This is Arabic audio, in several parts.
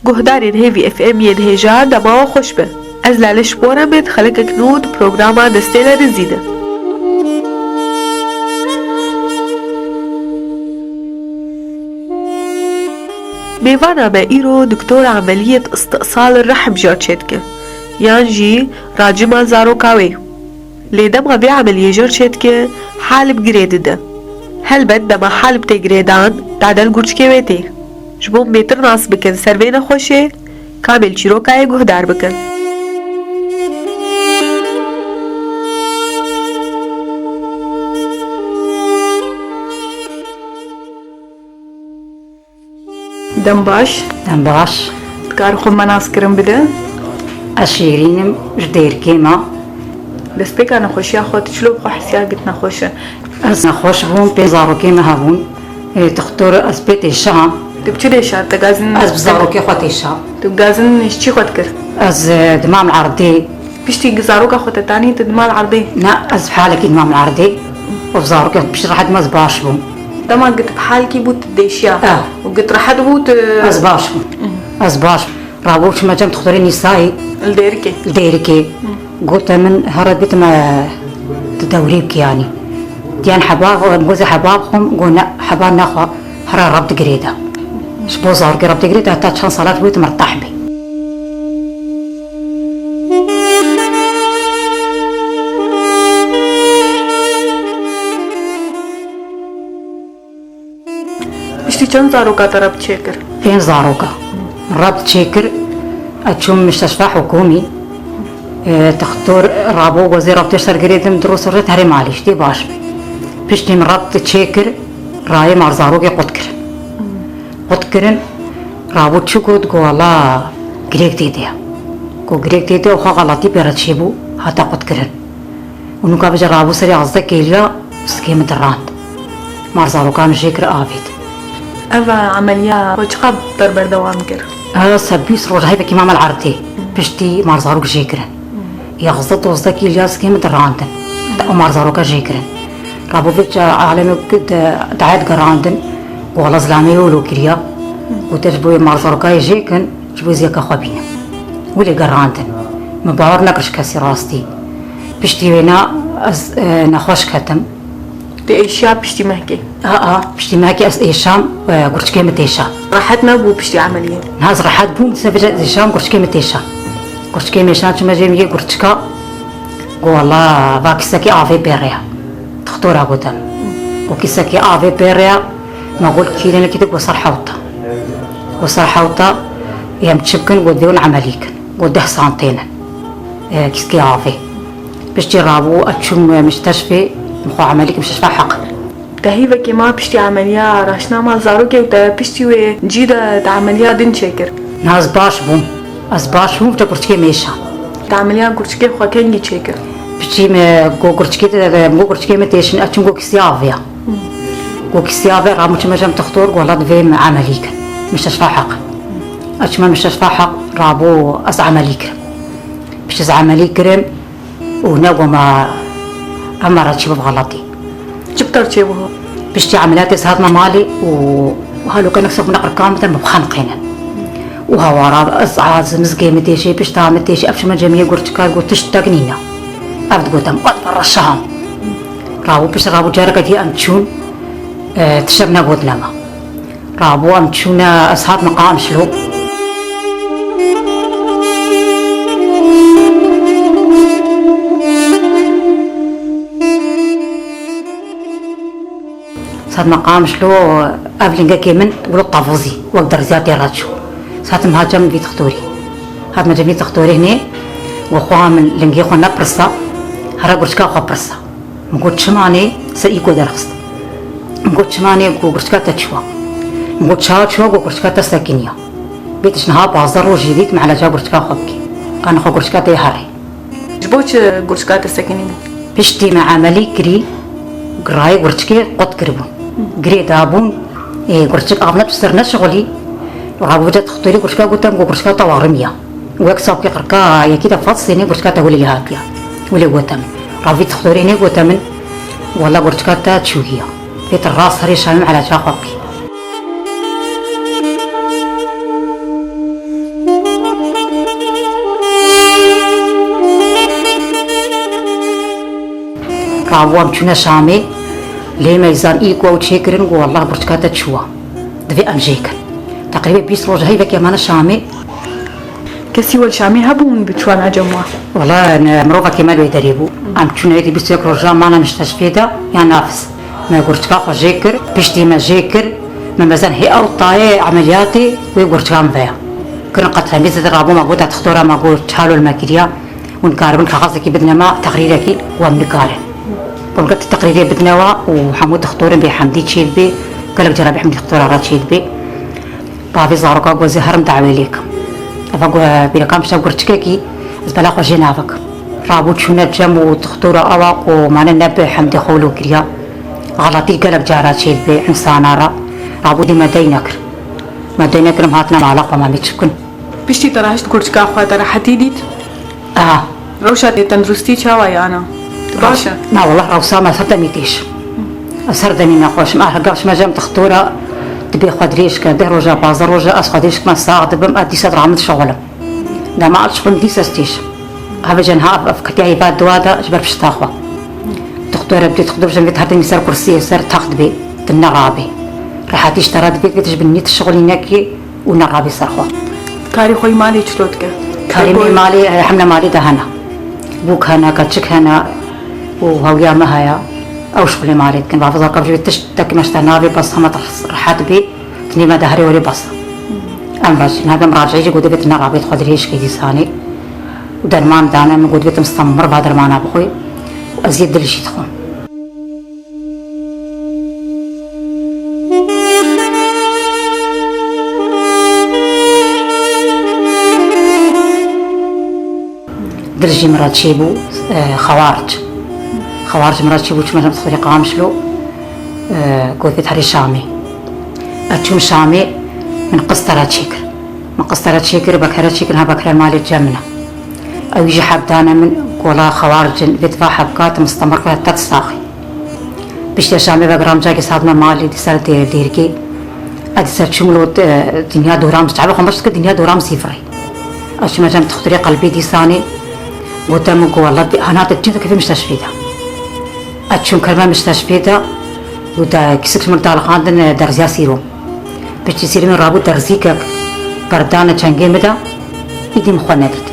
گهدارین هیوی اف ام ید هیجا دما و خوش به از لالش بورمت خلق کنود پروگراما دسته لرزیده میوانا به ایرو دکتور عملیت استئصال الرحم جرچید که یعنی راجما زاروکاوی لیدم غبی عملیه جرچید که حال بگریده ده هل بد دما حال بتگریدان تعدل گرچکه ویتی جبو متر ناس بکن سروین خوشه کامل چیروکای گهدار بکن دم باش کار خود مناس کرم بده اشيرينم جدير كيما بس بك انا خوشي اخوتي شلو بخو حسيا قلت نخوشه از نخوش بون بيزارو كيما هابون تختار از بيت الشام تبتشي ليش تغازن از بزارو كي خوتي الشام تغازن اشتي خود كر از دمام العرضي بيشتي جزاروك اخوتي تاني تدمال العرضي لا از بحالك دمام العرضي وبزارو كي بش راح ما زباش بون دما قلت بحالك بوت ديشيا وقلت راح بوت ازباش ازباش رابوش ما جم تختاري نسائي الديركي قلت من هرب بيت ما تدوريك يعني ديان حباب جوزي حبابهم قلنا حباب ناخو هرا ربط قريده شبو صار ربط قريده حتى تشان صلاة بيت مرتاح بي اشتي چند زاروكا ترى بتشكر فين زاروكا ربط شكر أتشوم مستشفى حكومي تختار رابو وزير ربط سرقريدم دروس رت هري معلش دي باش بيشتي من ربط شكر راي مرزاروكي قد كرن رابو تشكود قوالا غريك ديديا غريك ديديا وخا غلطي بيرد شيبو حتى قد كرن ونوكا بجا رابو سري عزدا كيليا سكيم دراند مرزاروكا مشكر آفيد أفا عملية وجقب بربر دوام كر سبيس روج هاي بكي ماما العرضي بشتي مارزاروك جيكرن يا غزت وزدك الياس كيم دراندن او مارزاروك جيكرن رابو فيتش عالمي دعيت قراندن وغلا زلامي ولو كريا وتجبوي مارزاروك جيكن جبوي زيكا خوابينا ولي قراندن مباور نكرش كاسي راستي بشتي وينا نخوش كتم تيشا بشتي مهكي بشتي مهكي اس ايشام قرش كيمة ايشام راحتنا بو بشتي عملية ناز راحت بو سبجا ايشام قرش كيمة ايشام قرش كيمة ايشام شما جيمي قرشكا والله باكساكي افي بيريا تختورا قدام وكيساكي افي بيريا ما قول كيلنا كده وصر حوطة يم تشبكن وديون عمليكن وده سانتين كيسكي افي بشتي رابو اتشم مستشفى مخو عمليك مستشفى حق تهيبا كما بشتي عملية راشنا ما زاروكي وتا بشتي وجيدة عملية دين شاكر ناز باش بوم از باش بوم تا قرشكي ميشا عملية قرشكي خوا كنجي شاكر بشتي مو قرشكي متيشن اتشم قو كسيافيا قو كسيافيا رامو تشما جام تختور ولا دفيم عمليك مستشفى حق اتشما مستشفى حق رابو از عمليك بشتي از عمليك وناقو ما أمرت شباب غلطي جبتر شيء وهو بشتي عمليات إسهاد مالي وهالو كان نكسب من أرقام مثلا بخانقينا وهوارا أزعاز مزقي متيشي بشتا متيشي أبش من جميع قرتكا قلت تشتاقنينا أبد قلتم أطفر الشهام رابو بش رابو جارك دي أمتشون تشرنا قد لما رابو أمتشون أسهاد مقام شلو صار مقام شلو قبل كيمن ولو طافوزي واقدر زيادة راتشو صارت مهاجم في تختوري هاد ما جميل تختوري هنا وخوها من لنجي خونا برسا هرا قرشكا خوا برسا مقول شماني سيكو درخست مقول شماني قرشكا تشوا مقول شوا قرشكا تسكينيا بيتش نها بازار وجديد مع لجا قرشكا خوبكي كان خو قرشكا تيهاري جبوش قرشكا تسكينيا بشتي مع عملي كري قراي قرشكي قد كربون قري دابون قرشك أغنى بسرنا شغلي وعبوجة تختاري قرشكا قلتم قرشكا طوارمية ويكسب كي قركا يكيد فاصيني قرشكا تقولي لي هاتيا ولي قلتم رافي تختاريني قلتم ولا قرشكا تشوهيا بيت الراس هري شامم على شاقوكي رابوام چونه شامي لي ميزان إيكو وتشيكرن والله برتكاتا تشوا دفي أمجيكن تقريبا 20 روج هاي بك يا مانا شامي كسي والشامي هبون بتشوان عجموا والله أنا مروفا كمال ويدريبو عم تشونا يدي بيستو يكرو رجال معنا مستشفى دا يا نافس ما قرتكا جيكر بشتي ما جيكر ما مازال هي أو طاية عملياتي ويقرتكا مبايا كنا قد ميزة الرابو ما قلت تختورا ما قلت تحالو الماكريا ونكاربن كغازكي بدنا ما تقريركي ومنكارن قلت التقريرية بدنا وحمود تختورن بحمدي تشيد بي قالك جرى بحمدي تختورا راه تشيد بي بابي زاروكا قوزي هرم دعوي ليك أفقوا بيركام شاب قرتكاكي زبلا خو جنابك رابو تشونا جم وتختورا أواق ومانا نبي حمدي خولو كريا غلطي قالك جارة تشيد بي إنسانا را رابو دي ما دينكر مهاتنا معلقة ما ميتشكن بشتي تراهشت كورتشكا خاطر حتيديت روشا تندرستي شاوي أنا باشا لا والله روسا ما سردميتيش سردمي ناقوش ما هرقاش ما جام تختورا تبي خدريش كده روجا بازار روجا أسخديش ما ساعد بم أدي صدر عمل شغله لا ما عادش كن دي سستيش هذا جنها أفكتي عباد دوادا جبر فيش تاخوا تختورا بدي تخدر جنبي تهدني سر كرسي سر تاخد بي تنغابي راح تشترى بيك بتجيب نيت الشغل هناك ونغابي سرخوا كاري خوي مالي شلوتك كاري مالي حمنا مالي دهنا بوك هنا كاتشك هنا وهويا ما هيا او شغلي مالي كان بعض الوقت جبت تشتك مشتنا بي بس هم راحت بي تني ما دهري ولي بس ام باش هذا مراجع يجي قد بيت نغابي خدريش كي ثاني ودرمان دانا من قد بيت مستمر بعد درمان ابوي وازيد اللي شي تخون درجي مرات شيبو خوارج مرات شيبو شو مثلا تصير قامشلو قلت هري شامي أتشوم شامي من قسطرة شيكر بكرة شيكر ها بكرة مال الجمنة أو يجي حبدانا من قولا خوارج بيدفع حبكات مستمرة تتساخي بشتي شامي بقرام جاكي صادنا مالي دي سال ديركي أدي سال شملو دنيا دورام تعبوا خمسة دنيا دورام سيفري أشي مجام تخطري قلبي دي ساني قلت لهم والله أنا تجيت كيف مستشفى ده أتشوم كلمة مستشفى ده ودا كسكت مرتاح لقاندن درزيا سيرو بيجي سيرو من رابو درزيك قردانة شنجي مدا إيدي مخونة درت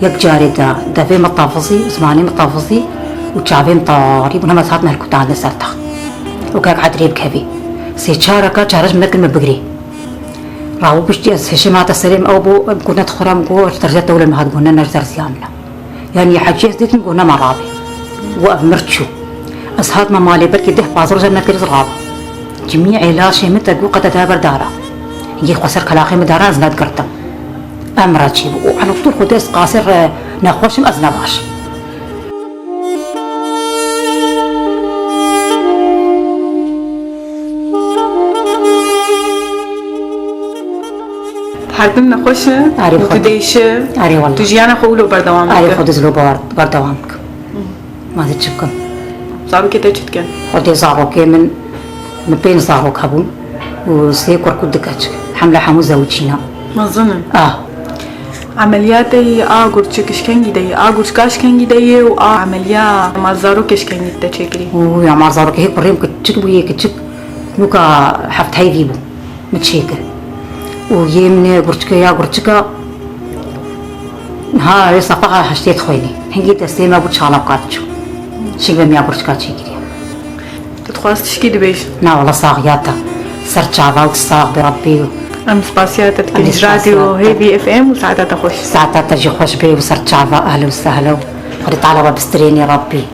يك جاري دا في مطافصي زماني مطافصي وشعبي مطاري ونما ساعتنا الكتان ده سرتخ وكاك عدريب كهبي سيشاركا شارج مكل مبقري راهو بيجي هشيمات السليم أو بو كنا تخرم قو درجات دولة ما هاد قلنا نرجع زيامنا يعني حاجة زيت نقولنا مرابي وأمرتشو أصحاب ما مالي بركي ده بازر جنة كرز الغاب جميع علاش متى قو قد تابر دارا يجي خسر كلاقي مدارا زناد قرطم أمرتشي وعلى طول خدس قاصر ناخوشم أزنباش حربنا نخوش وتديش أري والله تجي أنا خولو بردوام أري خد زلو بردوامك ما تتشكم صاروا كده جتكن خدي زاروكي من بين زاروك هبون وسيكور كدكاتش حملة حمو زوجينا ما ظنن عملياتي قرتش كشكن جدي قرتش كشكن جدي عمليات ما زارو كشكن جدا تشكري ويا ما زاروك هيك بريم كتشك بويه كتشك نوكا حفت هاي فيبو متشيكر ويمني قرتشكا ها يصفقها حشتيت خويني هنجي تسليمة بوتشالا بقاتشو شيء بميا قرتشكا تشيكري تتخواست تشكي دبيش نا والله صاغياتا سرچاوا وتصاغ بربي أم سباسيات تكليس راديو هيفي اف ام وساعتها تخش ساعتها تجي خوش بي وسرچاوا أهلا وسهلا قد تعالوا بسترين يا ربي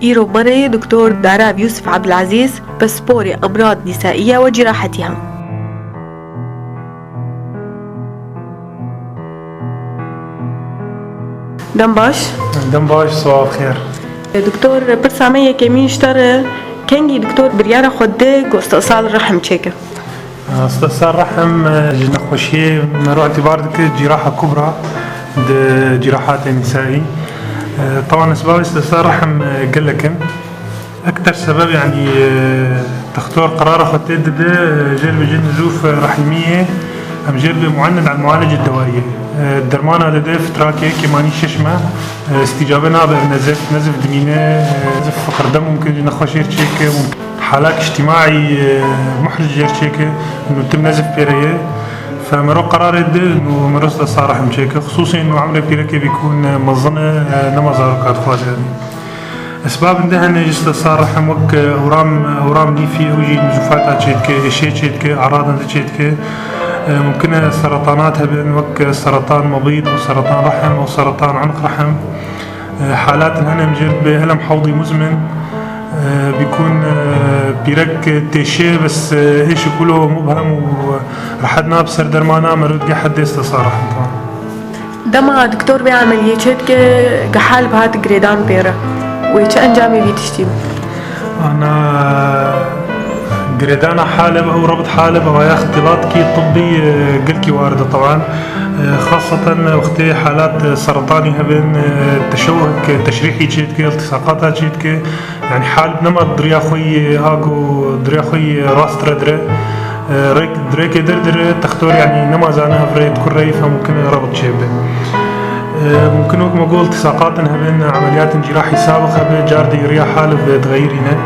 إيرو مني دكتور داراب يوسف عبد العزيز باسبوري أمراض نسائية وجراحتها. دمباش دمباش صباح الخير. دكتور برسامية كمين اشترى كنجي دكتور بريارة خدك واستئصال الرحم تشيكا. استئصال رحم نخوشية مروع اعتبارك جراحة كبرى جراحات نسائي. طبعا اسباب استئصال رحم قلكن اكثر سبب يعني تختار قرار خطيت جلب جن نزوف رحمية ام جلب معند على المعالجة الدوائية. الدرمان هذا فتراكي كماني ششمة استجابنا نزف دمينة نزف فقر دم ممكن نخوشير تشيك حالات اجتماعي محرج جيرتشيك انه تم نزف بيريه. فمرو قرار يدي انه مرس لصارح مشيكه خصوصا انه عمره بيركي بيكون مظنه نمازار كاد خواز يعني. اسباب عندها نجس لصارح وك اورام ليفي اوجي نزوفات تشيتك شي تشيتك اعراض تشيتك ممكن سرطانات بين وك سرطان مبيض او سرطان رحم او سرطان عنق رحم. حالات هنا مجرب الم حوضي مزمن بيكون بيرك تيشي بس ايش كله مبهم ورحدنا بسر درمانا مرد حد استثار رحم. دما دكتور بيعمل يشتك كحال بهات جريدان بيرا ويش انجامي بيتشتيم. انا جريدانا حالب او ربط حالب او اختلاط كي طبي قلكي واردة طبعا خاصة وقت حالات سرطاني هبن تشوه تشريحي تشيتك التصاقات تشيتك يعني حالب نما دريا خوي هاكو دريا خوي راس تردري دريك دردر تختار يعني نما زانها فريد كري فممكن ربط شيبه. ممكن وقت ما قول التصاقات هبن عمليات جراحي سابقة بجاردي ريا حالب تغيرينه.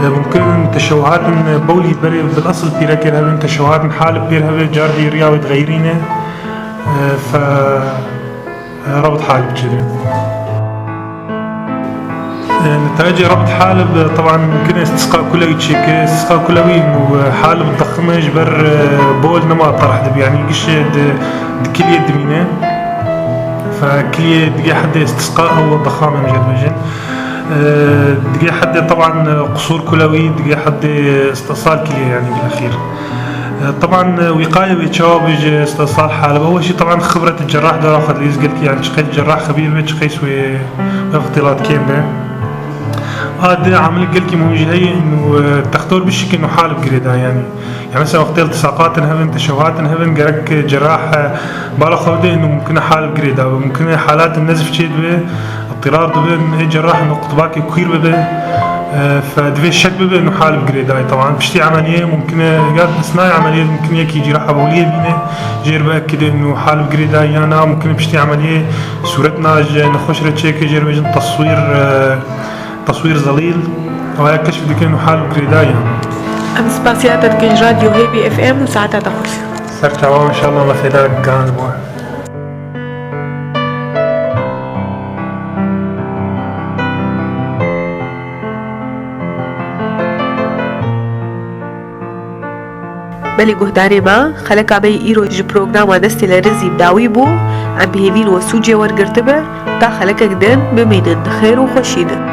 ممكن تشوهات بولي بري بالاصل بيركر هبن تشوهات حالب بير هبن جاردي ريا وتغيرينه ف ربط حالب كذا. نتائج ربط حالب طبعا ممكن استسقاء كلوي تشيك استسقاء كلوي انه حالب ضخمه جبر بول نما طرح دب يعني قش كليه دمينه فكليه دقي حد استسقاء هو ضخامه مجد دقي حد طبعا قصور كلوي دقي حد استئصال كليه يعني بالاخير. طبعا وقايه ويتشابج استئصال حالب اول شيء طبعا خبره الجراح ده اخذ لي قلت يعني شقيت الجراح خبير شقيس واختلاط كامله هذا عامل قلت موجهي انه تختار بالشكل انه حالب قريدا يعني مثلا وقت التصاقات هبن تشوهات هبن قرك جراح بالا خوده انه ممكن حالب قريدا وممكن حالات النزف شيء به اضطرار دبن جراح انه قطباكي كوير به فدفي الشك به انه حالب قريدا طبعا بشتي عمليه ممكن قال اثناء عمليه ممكن يجي جراحه بوليه بينه جير باكد انه حالب قريدا يعني ممكن بشتي عمليه صورتنا نخش رتشيك جير بجن تصوير ظليل او هيك كشف دي كانه حالب قريدا يعني. امس باسياتك كن راديو هيبي اف ام وساعتها تخش سرت عوام ان شاء الله ما فيداك كان بوه. بلی گهداری ما خلق عبی ایرو ج پروگرام دستی لرزی بداوی بو عم بهیوین و سوجی ورگرتبه تا خلق اقدن بمینن خیر و خوشیده.